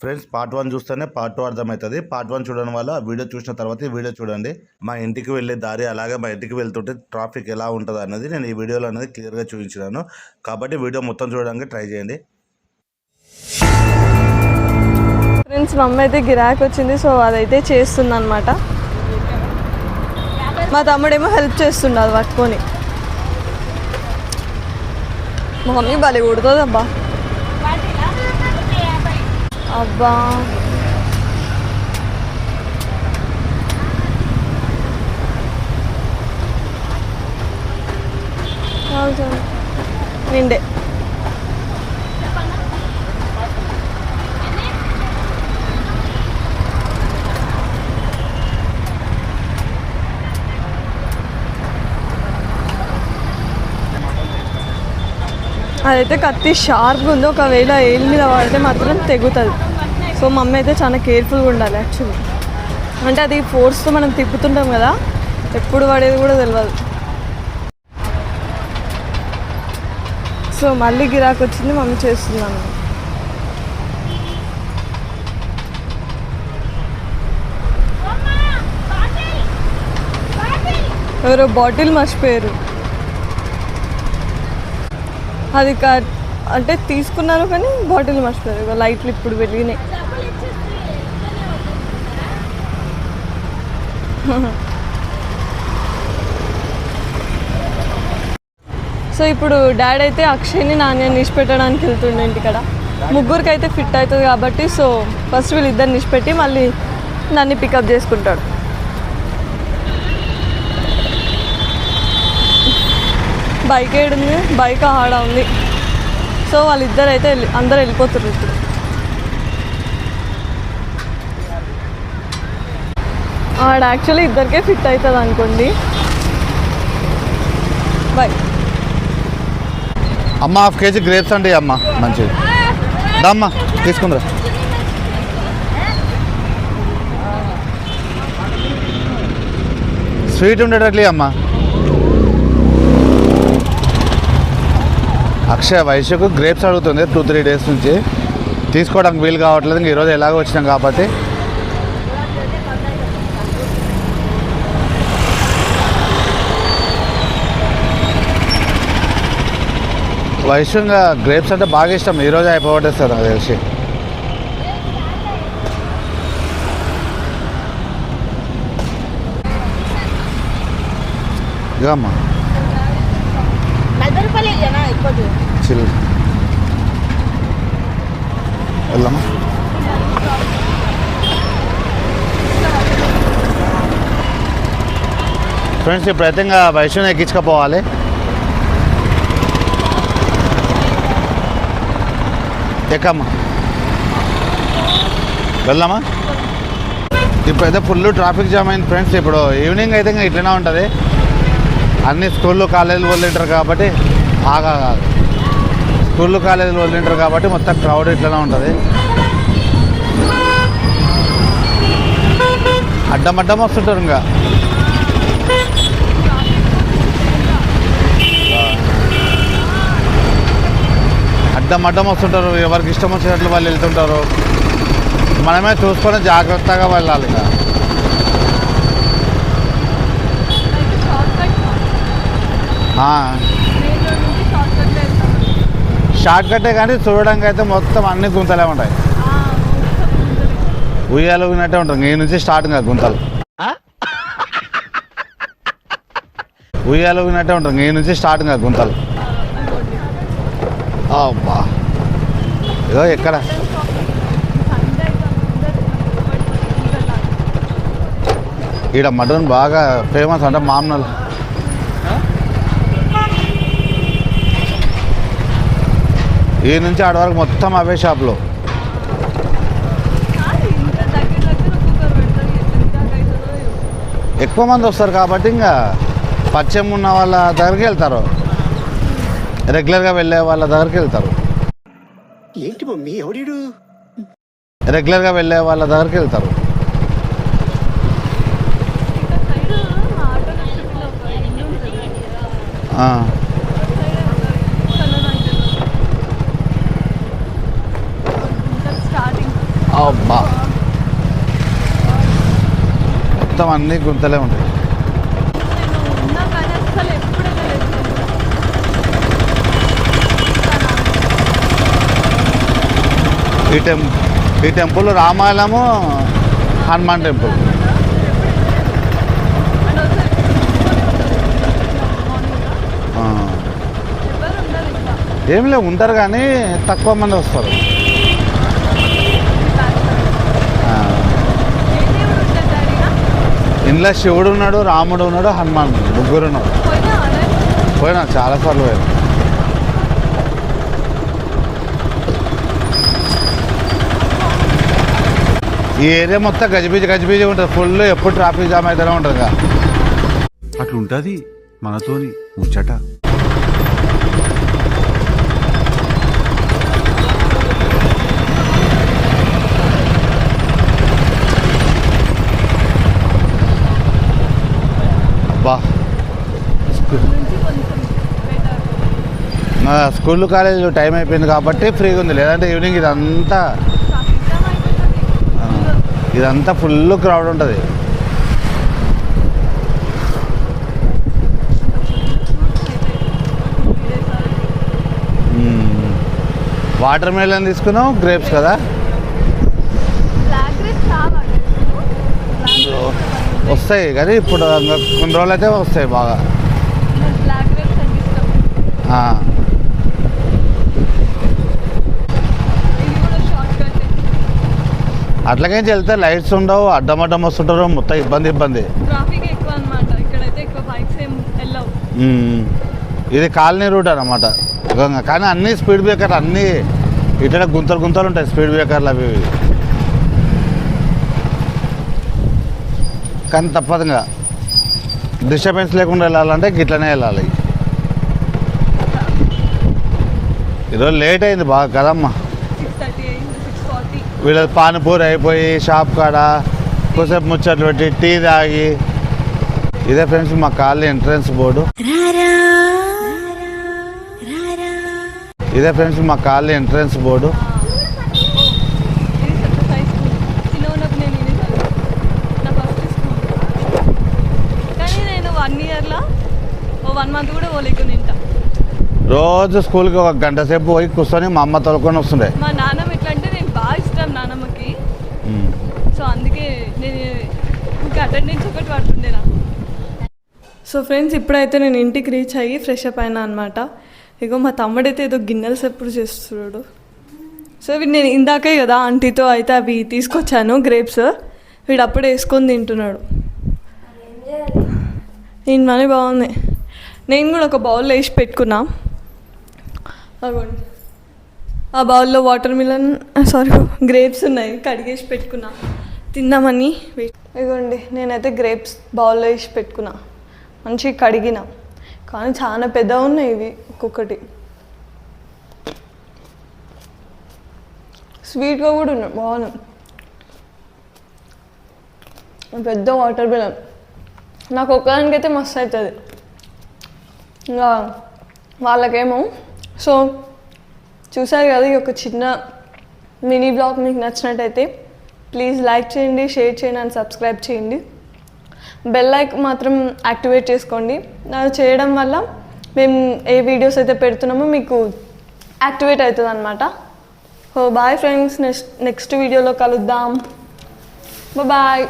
Friends part 1 చూస్తేనే part 2 అర్థమవుతుంది. Part 1 చూడడం వల్ల వీడియో చూసిన తర్వాత ఈ వీడియో చూడండి. మా ఇంటికి వెళ్ళే దారి అలాగే మా ఇంటికి వెళ్తుంటే ట్రాఫిక్ ఎలా ఉంటుంది అన్నది నేను ఈ వీడియోలో అనేది క్లియర్గా చూపించినాను. కాబట్టి వీడియో మొత్తం చూడడానికి ట్రై చేయండి. ఫ్రెండ్స్ మా అమ్మ అయితే గిరాకీ వచ్చింది, సో అదైతే చేస్తుంది అనమాట. మా తమ్ముడేమో హెల్ప్ చేస్తుండ అది పట్టుకొని. మా మమ్మీ భలే కొడుతుంది అబ్బా అబ్బా. నిండే అదైతే కత్తి షార్ప్గా ఉంది, ఒకవేళ ఏళ్ళ మీద పడితే మాత్రం తెగుతుంది. సో మమ్మీ అయితే చాలా కేర్ఫుల్గా ఉండాలి యాక్చువల్లీ. అంటే అది ఫోర్స్తో మనం తిప్పుతుంటాం కదా, ఎప్పుడు పడేది కూడా తెలియదు. సో మళ్ళీ గిరాకీ వచ్చింది, మమ్మీ చేస్తున్నాను. ఎవరో బాటిల్ మర్చిపోయారు. అది అంటే తీసుకున్నారు కానీ బాటిల్ మర్చిపోయారు. లైట్లు ఇప్పుడు వెలిగినాయి. సో ఇప్పుడు డాడీ అయితే అక్షయ్ని నాణ్యాన్ని నిష్పెట్టడానికి వెళ్తుండే ఇంటికాడ. ముగ్గురికి అయితే ఫిట్ అవుతుంది కాబట్టి సో ఫస్ట్ వీళ్ళిద్దరు నిష్పెట్టి మళ్ళీ నన్ను పికప్ చేసుకుంటాడు. బైక్ ఏడుంది, బైక్ ఆడ ఉంది. సో వాళ్ళిద్దరు అయితే అందరు వెళ్ళిపోతున్నారు ఇప్పుడు. ఆడ యాక్చువల్లీ ఇద్దరికే ఫిట్ అవుతుంది అనుకోండి. బాయ్ అమ్మ. 1/2 kg గ్రేప్స్ అండి అమ్మ, మంచిది. దమ్మ తీసుకుందా. స్వీట్ ఉండేటట్లే అమ్మ. అక్షయ వైశ్యకు గ్రేప్స్ అడుగుతుంది 2-3 days నుంచి. తీసుకోవడానికి వీలు కావట్లేదు. ఇంక ఈరోజు ఎలాగో వచ్చినాం కాబట్టి వైశ్యంగా గ్రేప్స్ అంటే బాగా ఇష్టం. ఈరోజు అయిపోగొట్టేస్తారు నాకు తెలిసి. ఇక అమ్మా చిల్ వెళ్దామా. ఫ్రెండ్స్ ఇప్పుడైతే ఇంకా వైశ్యం ఎక్కించుకపోవాలి. ఎక్కమ్మా వెళ్దామా. ఇప్పుడైతే ఫుల్ ట్రాఫిక్ జామ్ అయింది ఫ్రెండ్స్. ఇప్పుడు ఈవినింగ్ అయితే ఇంకా ఇట్లనే ఉంటుంది. అన్ని స్కూళ్ళు కాలేజీలు వదిలింటారు కాబట్టి స్కూళ్ళు కాలేజీలు వదిలింటారు కాబట్టి మొత్తం క్రౌడ్ ఇట్లనే ఉంటుంది. అడ్డం వస్తుంటారు. ఇంకా అడ్డం వస్తుంటారు. ఎవరికి ఇష్టం వచ్చినట్లు వాళ్ళు వెళ్తుంటారు. మనమే చూసుకొని జాగ్రత్తగా వెళ్ళాలి. ఇక షార్ట్ కట్టే కానీ చూడడానికి అయితే మొత్తం అన్ని గుంతలే ఉంటాయి. ఉయ్యాలు ఊగినట్టే ఉంటుంది. ఈ నుంచి స్టార్ట్ కదా గుంతలు. ఉయ్యాలు ఊగినట్టే ఉంటుంది. ఈ నుంచి స్టార్ట్ కదా గుంతలు. అబ్బా ఇదో ఎక్కడ ఈడ మటన్ బాగా ఫేమస్ అంటే మామూలు. ఈ నుంచి ఆడ వరకు మొత్తం అవే షాపులు. ఎక్కువ మంది వస్తారు కాబట్టి ఇంకా పరిచయం ఉన్న వాళ్ళ దగ్గరికి వెళ్తారు. రెగ్యులర్గా వెళ్ళే వాళ్ళ దగ్గరికి వెళ్తారు. ఏంటి మమ్మీ ఎవడీడు? రెగ్యులర్గా వెళ్ళే వాళ్ళ దగ్గరికి వెళ్తారు. అబ్బా మొత్తం అన్నీ గుంతలే ఉంటాయి. ఉన్నా కానీ అసలు ఎప్పుడు వెళ్ళలేదు. ఈ టెంపుల్ రామాలయము హనుమాన్ టెంపుల్. ఆ. ఏం లేవు ఉంటారు కానీ తక్కువ మంది వస్తారు. ఇంట్లో శివుడు ఉన్నాడు, రాముడు ఉన్నాడు, హనుమాన్ ముగ్గురు ఉన్నారు. పోయినా చాలాసార్లు పోయాను. ఈ ఏరియా మొత్తం గజిబిజి ఉంటుంది. ఫుల్ ఎప్పుడు ట్రాఫిక్ జామ్ అయితేనే ఉంటుంది. అట్లుంటది మనతోని ముచ్చట. అబ్బా స్కూల్ కాలేజీలో టైం అయిపోయింది కాబట్టి ఫ్రీగా ఉంది. లేదంటే ఈవినింగ్ ఇదంతా ఫుల్ క్రౌడ్ ఉంటుంది. వాటర్ మెలన్ తీసుకున్నావు, గ్రేప్స్ కదా వస్తాయి కానీ ఇప్పుడు కొన్ని రోజులు అయితే వస్తాయి బాగా. అట్లాగేంచి వెళ్తే లైట్స్ ఉండవు, అడ్డం వస్తుంటారు, మొత్తం ఇబ్బంది. ట్రాఫిక్ ఎక్కువ అన్నమాట. ఇక్కడైతే ఎక్కువ బైక్స్ ఏం వెళ్ళవు. ఇది కాలనీ రూట్ అన్నమాట. కానీ అన్ని స్పీడ్ బ్రేకర్ అన్నీ ఇట్లా గుంతలు ఉంటాయి స్పీడ్ బ్రేకర్లు అవి. కానీ తప్పదుగా డిస్టర్బెన్స్ లేకుండా వెళ్ళాలంటే గిట్లనే వెళ్ళాలి. ఈరోజు లేట్ అయింది బాగా కదమ్మా. 6:40 వీళ్ళ పానీపూరి అయిపోయి షాప్ కాడ కొద్దిసేపు ముచ్చట్లు పెట్టి టీ తాగి. ఇదే ఫ్రెండ్స్ మా కాలనీ ఎంట్రన్స్ బోర్డు. కానీ నేను 1 ఇయర్లో 1 మంత్ కూడా పోలేకుండా తింటా. రోజు స్కూల్కి 1 గంట సేపు పోయి కూర్చొని మా అమ్మ తోలుకొని వస్తుండే. మా నాన్నమ్మ ఎట్లా అంటే నేను బాగా ఇష్టం నాన్నమ్మకి. సో అందుకే నేను ఇంకా అటెండెన్స్ ఒకటి పడుతుండే నాకు. సో ఫ్రెండ్స్ ఇప్పుడైతే నేను ఇంటికి రీచ్ అయ్యి ఫ్రెష్ అప్ అయినా అనమాట. ఇగో మా తమ్ముడైతే ఏదో గిన్నెలు ఎప్పుడు చేస్తున్నాడు. సో వీడు నేను ఇందాకే కదా ఆంటీతో అయితే అవి తీసుకొచ్చాను గ్రేప్స్. వీడు అప్పుడే వేసుకొని తింటున్నాడు. నేను మనీ బాగుంది. నేను కూడా ఒక బౌల్లో వేసి పెట్టుకున్నా. అగోండి ఆ బౌల్లో గ్రేప్స్ ఉన్నాయి, కడిగేసి పెట్టుకున్నా తిందామని. ఇగోండి నేనైతే గ్రేప్స్ బౌల్లో వేసి పెట్టుకున్నా, మంచిగా కడిగిన. కానీ చాలా పెద్దగా ఉన్నాయి ఇవి ఒక్కొక్కటి. స్వీట్గా కూడా ఉన్నాయి, బాగున్నాయి. పెద్ద వాటర్ మిలన్ నాకు ఒక్కదానికైతే మస్తు అవుతుంది, ఇంకా వాళ్ళకేమో. సో చూసారు కదా, ఈ ఒక చిన్న మినీ బ్లాగ్ మీకు నచ్చినట్టయితే ప్లీజ్ లైక్ చేయండి, షేర్ చేయండి అండ్ సబ్స్క్రైబ్ చేయండి. బెల్ ఐకాన్ మాత్రం యాక్టివేట్ చేసుకోండి. అది చేయడం వల్ల మేము ఏ వీడియోస్ అయితే పెడుతున్నామో మీకు యాక్టివేట్ అవుతుంది అనమాట. సో బాయ్ ఫ్రెండ్స్, నెక్స్ట్ వీడియోలో కలుద్దాం. బాయ్.